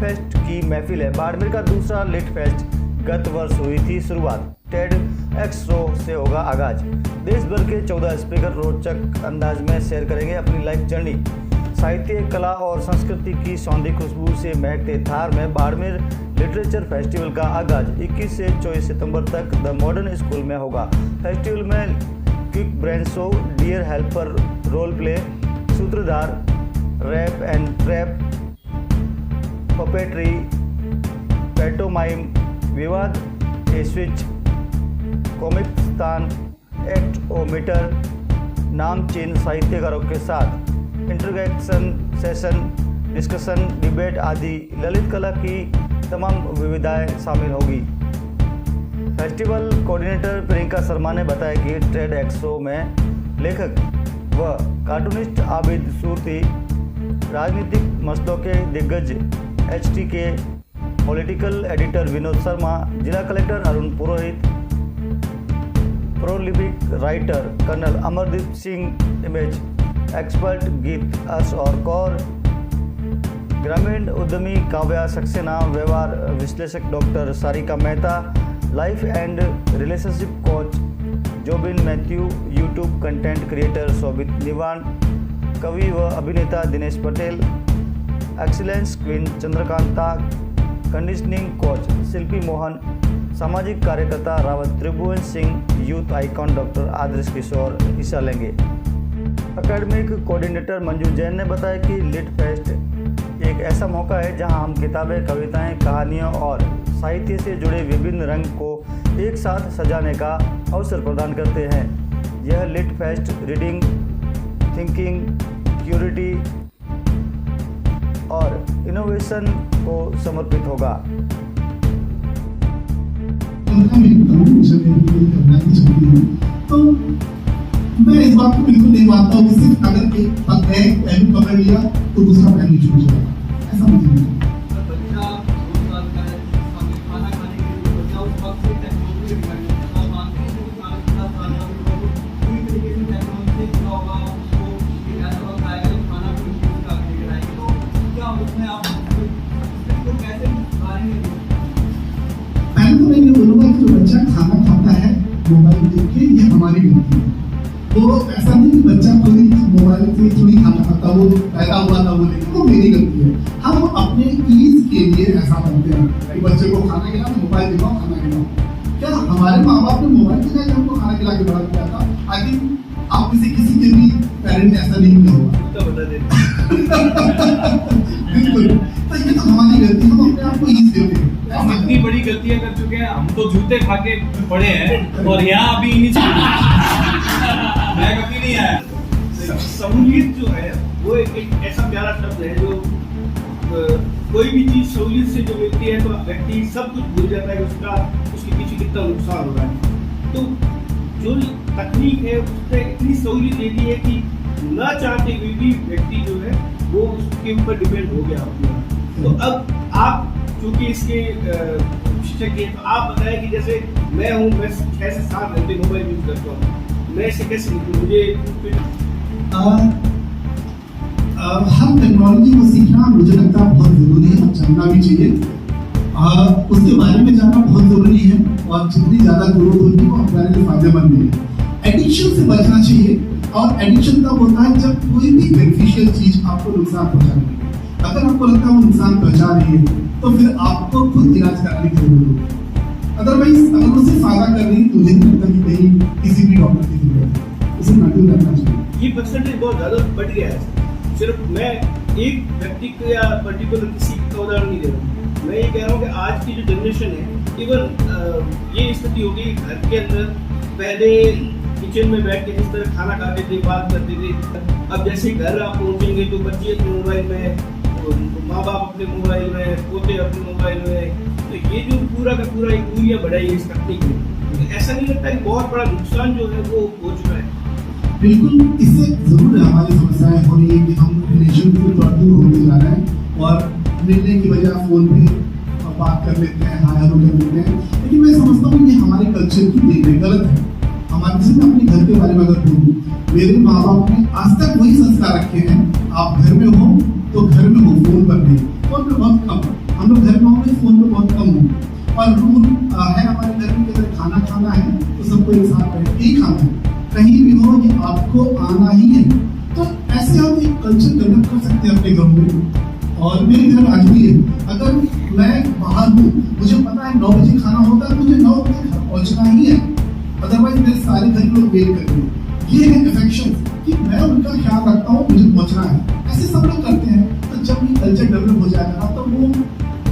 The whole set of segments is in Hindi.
फेस्ट की महफिल है। बाड़मेर का दूसरा लिट फेस्ट गत वर्ष हुई थी शुरुआत। टेड एक्सपो से होगा आगाज। देश भर के 14 स्पीकर रोचक अंदाज में शेयर करेंगे अपनी लाइफ जर्नी। साहित्य, कला और संस्कृति की सौंधी खुशबू से महकते थार में बाड़मेर लिटरेचर फेस्टिवल का आगाज 21 से 24 सितंबर तक द मॉडर्न स्कूल में होगा। फेस्टिवल में quick brain show, dear helper, role play, सूत्रधार, rap and trap, puppetry, pantomime, विवाद ए स्विच, कॉमिक स्थान, एक्ट ओ मीटर, नामचीन साहित्यकारों के साथ इंटरैक्शन सेशन, डिस्कशन, डिबेट आदि ललित कला की तमाम विविधताएं शामिल होगी। फेस्टिवल कोऑर्डिनेटर प्रियंका शर्मा ने बताया कि ट्रेड एक्सपो में लेखक व कार्टूनिस्ट आबिद सूरती, राजनीतिक मसलों के दिग्गज HTK, political editor Vinod Sharma, जिला collector Arun Purohit, prolific writer colonel Amardeep Singh, image expert Geet Arsh और कौर, ग्रामीण उद्यमी काव्या सक्सेना, व्यवहार विश्लेषक doctor Sarika Mehta, life and relationship coach Jobin Mathew, YouTube content creator Shobhit Niwan, कवि व अभिनेता Dinesh Patel, excellence queen Chandrakanta, conditioning coach Shilpi Mohan, सामाजिक कार्यकर्ता Rawat Tribhuvan Singh, youth icon doctor Adarsh Kishore हिस्सा लेंगे। एकेडमिक कोऑर्डिनेटर मंजू जैन ने बताया कि लिट फेस्ट एक ऐसा मौका है जहां हम किताबें, कविताएं, कहानियों और साहित्य से जुड़े विभिन्न रंग को एक साथ सजाने का अवसर प्रदान करते हैं। यह लिट फेस्ट रीडिंग, थिंकिंग, क्यूरिटी और इनोवेशन को समर्पित होगा। तो मैं इस बात को बिल्कुल नहीं मानता हूँ कि सिर्फ अगर एक पहलू पकड़ लिया तो दूसरा पहलू छूट जाएगा, ऐसा मुझे नहीं लगता। पहले तो मैं ये बोलूँगा कि जो बच्चा खाना खाता है मोबाइल देख के, ये हमारी गलती है। तो ऐसा नहीं कि बच्चा कोई मोबाइल से थोड़ी खाना खाता, वो पैदा हुआ था वो, लेकिन वो मेरी गलती है। हम अपने ईज के लिए ऐसा करते हैं कि बच्चे को खाना खिलाओ, मोबाइल दिखाओ, खाना खिलाओ। क्या हमारे माँ बाप ने मोबाइल दिखा के हमको खाना खिला के बड़ा किया था? आगे आप में से किसी के भी पेरेंट ने ऐसा नहीं किया होगा। बिल्कुल, तो ये तो हमारी गलती है, हम अपने आप को ईज देते हैं। हम इतनी बड़ी गलतियां कर चुके हैं, हम तो जूते खा के पड़े हैं और यहाँ अभी नहीं मैं कभी नहीं आया। सहूलियत जो है वो एक ऐसा प्यारा शब्द है जो कोई भी चीज सहूलियत से जो मिलती है तो व्यक्ति सब कुछ भूल जाता है उसके पीछे कितना नुकसान हो रहा है। तो जो तकनीक है उसने इतनी सहूलियत दे दी है कि ना चाहते हुए भी व्यक्ति जो है वो उसके ऊपर डिपेंड हो गया पूरा। तो अब आप क्योंकि इसके शिक्षक हैं, तो आप बताएं कि जैसे मैं हूँ, मैं 6 से 7 घंटे मोबाइल यूज करता हूँ, मैं इससे कैसे निकलूँ? मुझे हर टेक्नोलॉजी को सीखना मुझे लगता है बहुत जरूरी है, जानना भी चाहिए। उसके बारे में जानना बहुत जरूरी है और जितनी ज्यादा ग्रोथ होगी वो हमारे लिए फायदेमंद भी है। एडिक्शन से बचना चाहिए, और एडिक्शन तब होता है जब कोई भी बेनिफिशियल चीज आपको नुकसान पहुंचा रही है। अगर आपको लगता है वो नुकसान पहुंचा रही है तो फिर आपको खुद इलाज कराने की जरूरत होगी। अदरवाइज अगर उससे फायदा कर रही है तो मुझे नहीं लगता कि कहीं किसी भी डॉक्टर की जरूरत है, उसे कंटिन्यू करना चाहिए। ये परसेंटेज बहुत ज्यादा बढ़ गया है। सिर्फ मैं एक व्यक्ति को या पर्टिकुलर किसी का उदाहरण नहीं दे रहा हूँ, मैं ये कह रहा हूँ कि आज की जो जनरेशन है, इवन ये स्थिति होगी घर के अंदर पहले किचन में बैठ के जिस तरह खाना खाते थे, बात करते थे, अब जैसे घर आप पहुँचेंगे तो बच्चे अपने मोबाइल में, माँ बाप अपने मोबाइल में, पोते अपने मोबाइल में। तो ये जो पूरा का पूरा एक दूरियां बढ़ाई है इस तकनीक में, तो ऐसा नहीं लगता कि बहुत बड़ा नुकसान जो है वो हो चुका है? बिल्कुल, इससे जरूर हमारी समस्याएं हो रही है कि हम रिलेशन से थोड़ा दूर होते जा रहे हैं और मिलने की बजाय फोन पे बात कर लेते हैं, हाय हेलो कर लेते हैं। लेकिन मैं समझता हूँ कि हमारे कल्चर की देख गलत है। हमारे जैसे मैं अपने घर के बारे में अगर बोलूँ, मेरे माँ बाप ने आज तक वही संस्कार रखे हैं, आप घर में हो तो घर में हो, फोन पर नहीं। फोन पे बहुत कम, हम लोग घर में होंगे फोन पे बहुत कम होंगे। और रूल है हमारे घर में कि अगर खाना खाना है तो सबको एक साथ बैठ के ही खाना है, कहीं भी हो ये आपको आना ही है। तो ऐसे हम एक कल्चर डेवलप कर सकते हैं अपने घरों में, और मेरे घर आज भी है। अगर मैं बाहर हूँ, मुझे पता है 9 बजे खाना होता है, मुझे 9 बजे घर पहुँचना ही है, अदरवाइज मेरे सारे घर के लोग वेट करेंगे। ये है अफेक्शन कि मैं उनका ख्याल रखता हूँ, मुझे पहुँचना है। ऐसे सब लोग करते हैं। तो जब ये कल्चर डेवलप हो जाएगा तो वो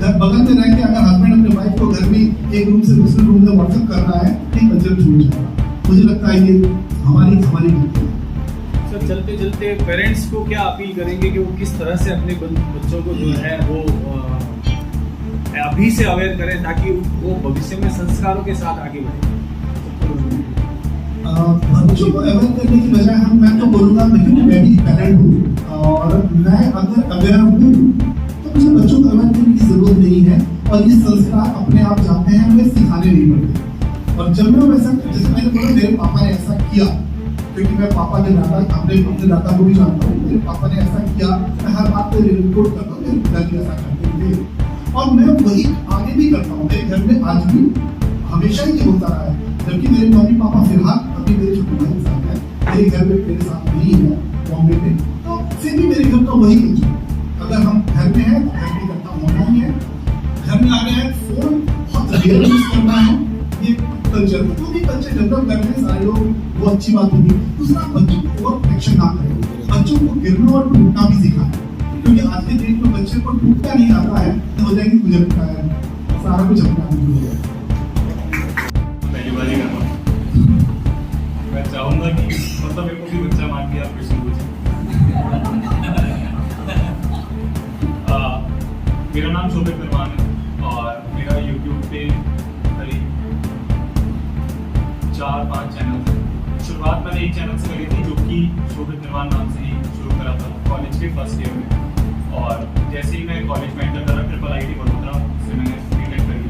घर बगल में रह के अगर हस्बैंड अपने वाइफ को घर में एक रूम से दूसरे रूम में व्हाट्सएप कर रहा है, ये कल्चर छूट जाएगा। मुझे लगता है ये हमारी गलती है। सर चलते चलते पेरेंट्स को क्या अपील करेंगे कि वो किस तरह से अपने बच्चों को जो है वो अभी से अवेयर करें ताकि वो भविष्य में संस्कारों के साथ आगे बढ़े? बच्चों को अवेयर करने की बजाय मैं तो बोलूँगा, क्योंकि मैं भी पेरेंट हूँ और मैं अगर अवेयर हूँ तो मुझे बच्चों को अवेयर करने की जरूरत नहीं है, और ये संस्कार अपने आप जाते हैं, हमें सिखाने नहीं पड़ते। और जब मैं वैसा, जैसे मैंने बोला मेरे पापा ने ऐसा किया, क्योंकि मैं पापा के दादा अपने दादा को भी जानता हूँ, मेरे पापा ने ऐसा किया, मैं हर बात पे रिपोर्ट करता हूँ, मेरे पिताजी ऐसा करते थे और मैं वही आगे भी करता हूँ। मेरे घर में आज भी हमेशा ही ये होता रहा है, जबकि मेरे मम्मी पापा फिलहाल अभी मेरे छोटे भाई के साथ है, मेरे घर में मेरे साथ नहीं है बॉम्बे में, तो फिर भी मेरे घर का वही कल्चर। अगर हम घर में हैं तो घर में करता होना ही है, घर में आ गए हैं फोन बहुत रेयर यूज करना है, ये कल्चर तो भी कल्चर डेवलप करते हैं सारे लोग, वो अच्छी बात होगी। दूसरा, बच्चों को ओवर प्रोटेक्शन ना करें, बच्चों को गिरना और टूटना भी सिखाएं, क्योंकि आज के डेट में बच्चे को टूटना नहीं आता है तो हो जाएगी मुझे लगता है सारा कुछ अपना नहीं हो जाएगा। पहली बार ही कर रहा हूँ, मैं चाहूँगा कि मतलब मेरे को भी बच्चा मान के आप क्वेश्चन पूछें। मेरा नाम शोभित निर्माण है और मेरा यूट्यूब पे करीब 4-5 चैनल थे। शुरुआत मैंने एक चैनल से करी थी जो कि शोभित निर्माण नाम से ही शुरू करा था कॉलेज के फर्स्ट ईयर में, और जैसे ही मैं कॉलेज में एंटर करा, ट्रिपल IIT बड़ोदरा से मैंने बीटेक करी,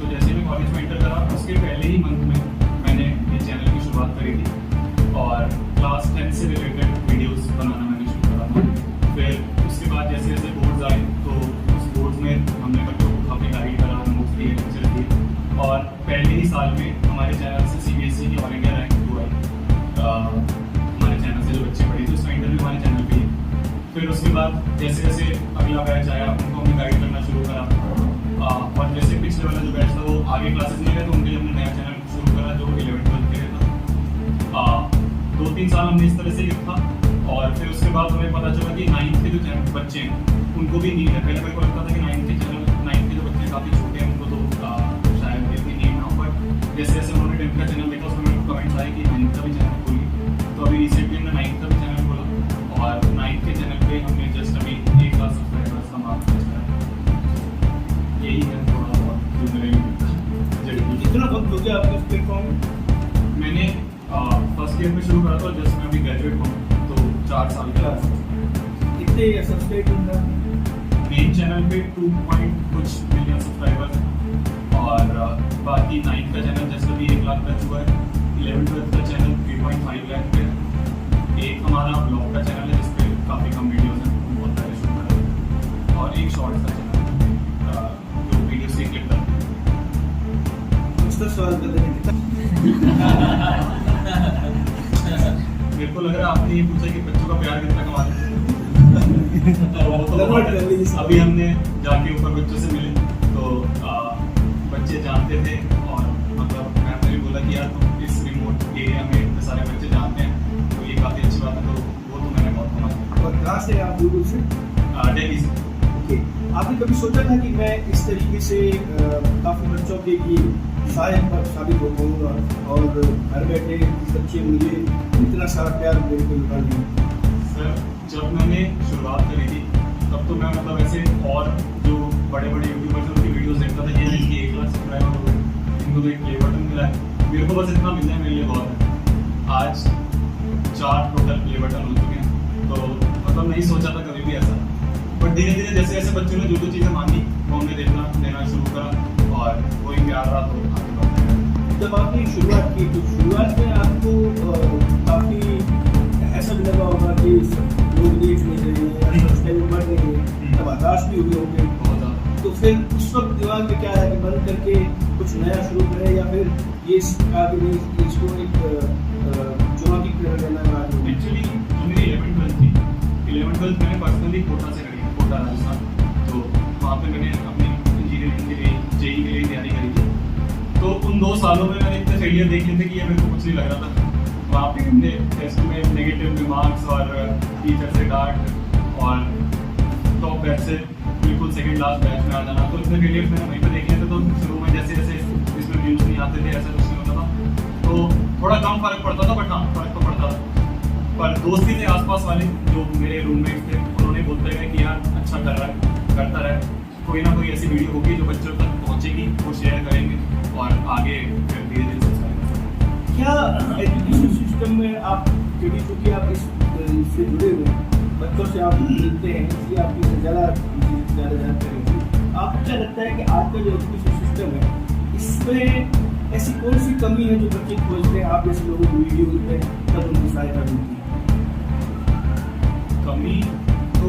तो जैसे ही मैं कॉलेज में एंटर करा उसके पहले ही मंथ में मैंने ये चैनल की शुरुआत करी थी और क्लास 10 से रिलेटेड वीडियोस बनाना मैंने शुरू करा था। फिर उसके बाद जैसे जैसे बोर्ड्स आए तो उस बोर्ड्स में हमने बच्चों को काफ़ी गाइड करा, नोट्स दिए, लेक्चर दिए, और पहले ही साल में हमारे चैनल से CBSE की ऑल इंडिया रैंक 2 आई। हमारे चैनल से जो बच्चे पढ़े थे उसका इंटरव्यू हमारे चैनल पे ही। फिर उसके बाद जैसे जैसे अगला बैच आया उनको हमने गाइड करना शुरू करा, और जैसे पिछले वाला जो बैच था वो आगे क्लासेस में गए तो उनके लिए हमने नया चैनल शुरू करा जो 11th-12th के लिए था। 2-3 साल हमने इस तरह से लिखा, और फिर उसके बाद हमें पता चला कि 9th के जो बच्चे हैं उनको भी नीड है। पहले मेरे को लगता था कि 9th के जो बच्चे काफ़ी छोटे हैं उनको तो शायद इतनी नीड ना हो, बट जैसे जैसे उन्होंने 10th का चैनल देखा उसमें मेरे को कमेंट्स आए कि 9th का भी चैनल खोलिए, तो अभी रिसेंटली हमने 9th का भी चैनल खोला, और 9th के चैनल पे हमने जस्ट अभी 1 लाख सब्सक्राइबर्स का मार्क किया। यही है थोड़ा बहुत जो मेरे जरूरी। कितना वक्त हो गया आपके इस प्लेटफॉर्म में? मैंने फर्स्ट ईयर में शुरू करा था, जस्ट मैं अभी ग्रेजुएट हूँ तो 4 साल के बाद। कितने सब्सक्राइबर? मेन चैनल पे 2 कुछ मिलियन सब्सक्राइबर्स हैं, और बाकी 9th का चैनल जस्ट अभी 1 लाख टच हुआ है, 11th-12th का चैनल 3.5 लाख पे है, एक हमारा ब्लॉग का चैनल है जिसपे काफ़ी कम वीडियोस हैं, बहुत सारे शूट कर रहे हैं, और एक शॉर्ट्स का चैनल है जो वीडियो से क्लिप करते हैं। उसका सवाल कर देंगे। मेरे को लग रहा है आपने ये पूछा कि बच्चों का प्यार कितना कमाते हैं। तो अभी हमने जाके ऊपर बच्चों से मिले तो बच्चे जानते थे, और मतलब मैम ने भी बोला कि यार तुम इस रिमोट एरिया में इतने सारे बच्चे जानते हैं तो ये काफ़ी अच्छी बात है, तो वो तो मैंने बहुत कमा। और कहाँ से आप दूर से? दिल्ली से। ओके, आपने कभी सोचा था कि मैं इस तरीके से काफ़ी बच्चों के लिए सहायक पर साबित हो पाऊँगा और घर बैठे बच्चे मुझे इतना सारा प्यार मेरे को लुटा देंगे? सर जब मैंने शुरुआत करी थी तब तो मैं मतलब ऐसे और जो बड़े बड़े यूट्यूबर्स हैं उनकी वीडियोस देखता था कि यार इनकी 1 लाख सब्सक्राइबर हो गए, इनको तो एक प्ले बटन मिला है, मेरे को बस इतना मिल जाए मेरे लिए बहुत है। आज 4 टोटल प्ले बटन हो चुके हैं, तो मतलब नहीं सोचा था कभी भी ऐसा, बट धीरे धीरे जैसे जैसे बच्चों ने जो चीज़ें मांगी वो हमने देना शुरू करा, और वही प्यार रहा तो आगे बढ़ते गए। जब आपने शुरुआत की तो शुरुआत में आपको काफ़ी ऐसा भी लगा होगा कि लोग देख नहीं रहे हैं, सब्सक्राइबर बढ़ रहे हैं, मतलब हताश भी हुए होंगे बहुत ज़्यादा। तो फिर उस वक्त दिमाग में क्या है कि बंद करके कुछ नया शुरू करें या फिर ये आगे नहीं इसको एक चुनौती की तरह लेना है आगे? एक्चुअली जो मेरी 11th-12th थी, 11th-12th मैंने पर्सनली कोटा से करी, कोटा राजस्थान। तो वहाँ पे मैंने अपनी इंजीनियरिंग के लिए जेई के लिए तैयारी करी थी। तो उन 2 सालों में मैंने इतने फेलियर देखे थे कि ये मेरे को कुछ नहीं लग रहा था। वहाँ पे हमने टेस्ट में नेगेटिव रिमार्क्स और टीचर से डांट और टॉप बैच से बिल्कुल सेकंड लास्ट बैच में आ जाना, तो इतने फेलियर्स मैंने वहीं पर देखे थे। तो शुरू में जैसे जैसे इसमें व्यूज नहीं आते थे, ऐसा कुछ नहीं होता था, तो थोड़ा कम फर्क पड़ता था, बट हाँ फर्क तो पड़ता था। पर दोस्त ही थे आसपास वाले जो मेरे रूममेट थे, उन्होंने बोलते रहे कि यार अच्छा कर रहा है, करता रहे, कोई ना कोई ऐसी वीडियो होगी जो बच्चों तक पहुँचेगी, वो शेयर करेंगे और आगे फिर धीरे धीरे सब्सक्राइब। क्या एजुकेशन सिस्टम में आप क्योंकि आप इससे जुड़े हुए हैं, बच्चों से आप मिलते हैं, इसलिए आपकी ज़्यादा जानकारी होगी। आपको क्या लगता है कि आज का जो एजुकेशन सिस्टम है इसमें ऐसी कौन सी कमी है जो बच्चे खोजते हैं आप जैसे लोगों को वीडियो मिलते हैं तब उनको सहायता मिलती है? कमी तो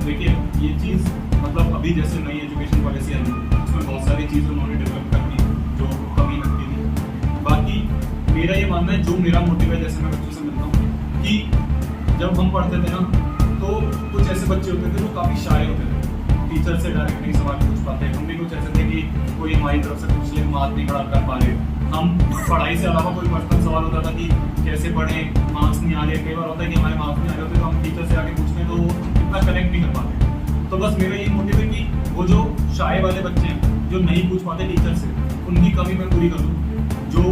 देखिए ये चीज़ मतलब अभी जैसे नई एजुकेशन पॉलिसी आई है उसमें बहुत सारी चीज़ें उन्होंने डेवलप कर दी जो कमी लगती थी। बाकी मेरा ये मानना है, जो मेरा मोटिव है, जैसे मैं बच्चों से मिलता हूँ कि जब हम पढ़ते थे ना तो कुछ ऐसे बच्चे होते थे जो काफ़ी शाय होते थे, टीचर से डायरेक्ट नहीं सवाल पूछ पाते। हम भी कुछ ऐसे थे कि कोई हमारी तरफ से पूछ ले, हम हाथ नहीं खड़ा कर पा रहे। हम पढ़ाई से अलावा कोई पर्सनल सवाल होता था कि कैसे पढ़ें, मार्क्स नहीं आ रहे। कई बार होता है कि हमारे मार्क्स नहीं आ रहे होते तो हम टीचर से आके पूछते हैं तो वो इतना कनेक्ट नहीं कर पाते। तो बस मेरा यही मोटिव है कि वो जो शाय वाले बच्चे हैं जो नहीं पूछ पाते टीचर से, उनकी कमी मैं पूरी कर दूँ, जो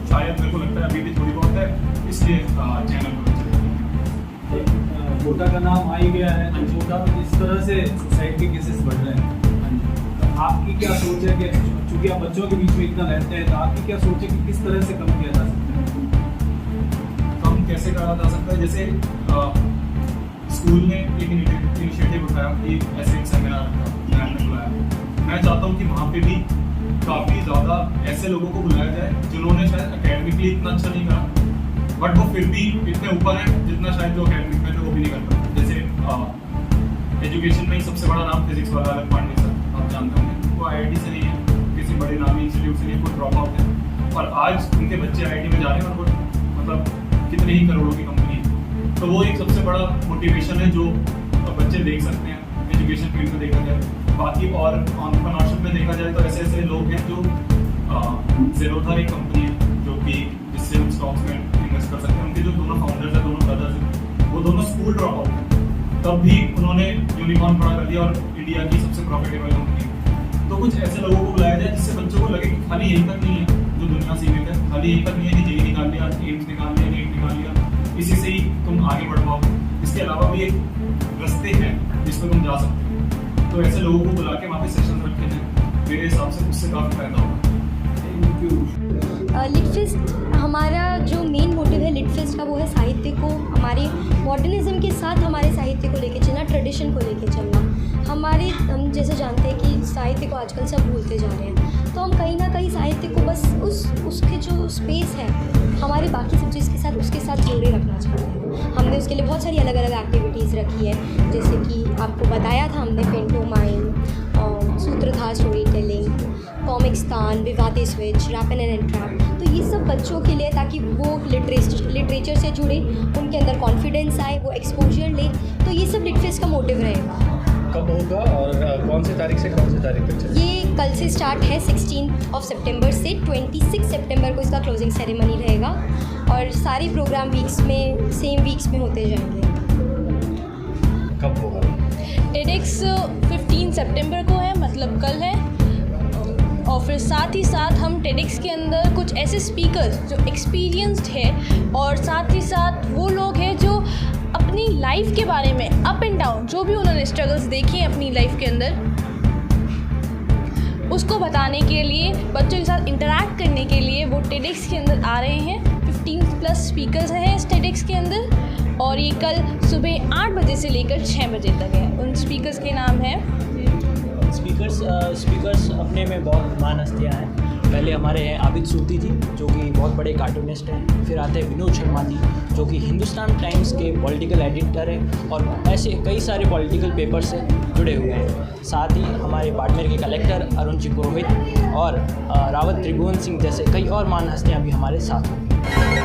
शायद मेरे को लगता है अभी भी थोड़ी बहुत है, इसलिए चैनल पर कोटा का नाम आ ही गया है, तो कोटा में इस तरह से सुसाइड के केसेस बढ़ रहे हैं, तो आपकी क्या सोच है कि चूंकि आप बच्चों के बीच में इतना रहते हैं तो आपकी क्या सोच है कि किस तरह से कम किया जा सकता है? कम कैसे करा जा सकता है? जैसे स्कूल ने एक इनिशिएटिव उठाया कि ऐसे एक सेमिनार रखा, मैंने बुलाया। मैं चाहता हूँ कि वहाँ पे भी काफ़ी ज़्यादा ऐसे लोगों को बुलाया जाए जिन्होंने शायद अकेडमिकली इतना अच्छा नहीं करा, बट वो फिर भी इतने ऊपर है जितना शायद जो अकेडमिक में थे वो भी नहीं कर पाते। जैसे एजुकेशन में ही सबसे बड़ा नाम फिजिक्स वाला अलग पांडे सर, आप जानते होंगे, वो IIT से नहीं है, किसी बड़े नामी इंस्टीट्यूट से नहीं, कोई ड्रॉप आउट है, और आज उनके बच्चे IIT में जा रहे हैं और वो मतलब कितने ही करोड़ों की कंपनी है। तो वो एक सबसे बड़ा मोटिवेशन है जो बच्चे देख सकते हैं एजुकेशन फील्ड में देखा जाए। बाकी और एंटरप्रेन्योरशिप में देखा जाए तो ऐसे ऐसे लोग हैं जो ज़ेरोधा एक कंपनी है जो कि जिससे हम स्टॉक्स में इन्वेस्ट कर सकते हैं। उनके जो दोनों फाउंडर्स हैं, दोनों ब्रदर्स हैं, वो दोनों स्कूल ड्रॉप आउट हैं, तब भी उन्होंने यूनिकॉर्न खड़ा कर दिया और इंडिया की सबसे प्रॉफिटेबल कंपनी। तो कुछ ऐसे लोगों को बुलाया जाए जिससे बच्चों को लगे कि खाली यहीं तक नहीं है जो दुनिया सीमित है, खाली यहीं तक नहीं है कि जेई निकाल लिया, एम्स निकाल लिया, नीट निकाल लिया, इसी से ही तुम आगे बढ़ पाओ। इसके अलावा भी एक रास्ते हैं जिसमें तुम जा सकते हो। तो ऐसे लोगों को बुला के वहाँ पे सेशन रखे जाए, मेरे हिसाब से उससे काफ़ी फायदा होगा। लिटफेस्ट हमारा जो मेन मोटिव है लिटफेस्ट का वो है साहित्य को, हमारे मॉडर्निज्म के साथ हमारे साहित्य को लेके चलना, ट्रेडिशन को लेके चलना। हम जैसे जानते हैं कि साहित्य को आजकल सब भूलते जा रहे हैं, तो हम कहीं ना कहीं साहित्य को बस उसके जो स्पेस है हमारे बाकी सब्जेक्ट्स के साथ उसके साथ जोड़े रखना चाहते हैं। हमने उसके लिए बहुत सारी अलग अलग एक्टिविटीज़ रखी है, जैसे कि आपको बताया था हमने पेंटोमाइन, सूत्रधार स्टोरी टेलिंग, कॉमिक्सतान, विवादे स्विच, रैप एंड ट्रैप। तो ये सब बच्चों के लिए ताकि वो लिटरेचर से जुड़े, उनके अंदर कॉन्फिडेंस आए, वो एक्सपोजर ले, तो ये सब लिटफेस्ट का मोटिव रहेगा। कब होगा और कौन सी तारीख से कौन सी तारीख तक चलेगा? ये कल से स्टार्ट है 16 सितंबर से 26 सितंबर को इसका क्लोजिंग सेरेमनी रहेगा और सारे प्रोग्राम सेम वीक्स में होते जाएंगे। कब होगा? टेडेक्स 15 सितंबर को है, मतलब कल है। और फिर साथ ही साथ हम टेडेक्स के अंदर कुछ ऐसे स्पीकर्स जो एक्सपीरियंस्ड है और साथ ही साथ वो लोग हैं जो अपनी लाइफ के बारे में अप एंड डाउन जो भी उन्होंने स्ट्रगल्स देखे हैं अपनी लाइफ के अंदर, उसको बताने के लिए, बच्चों के साथ इंटरैक्ट करने के लिए वो टेडेक्स के अंदर आ रहे हैं। 15+ स्पीकर्स हैं इस टेडेक्स के अंदर और ये कल सुबह 8 बजे से लेकर 6 बजे तक है। उन स्पीकर्स के नाम हैं स्पीकर्स अपने में बहुत महान हस्तियाँ हैं। पहले हमारे हैं आबिद सूती जी, जो कि बहुत बड़े कार्टूनिस्ट हैं। फिर आते हैं विनोद शर्मा जी, जो कि हिंदुस्तान टाइम्स के पॉलिटिकल एडिटर हैं और ऐसे कई सारे पॉलिटिकल पेपर से जुड़े हुए हैं। साथ ही हमारे बाड़मेर के कलेक्टर अरुण जी पुरोहित और रावत त्रिभुवन सिंह जैसे कई और महान हस्तियाँ भी हमारे साथ होंगी।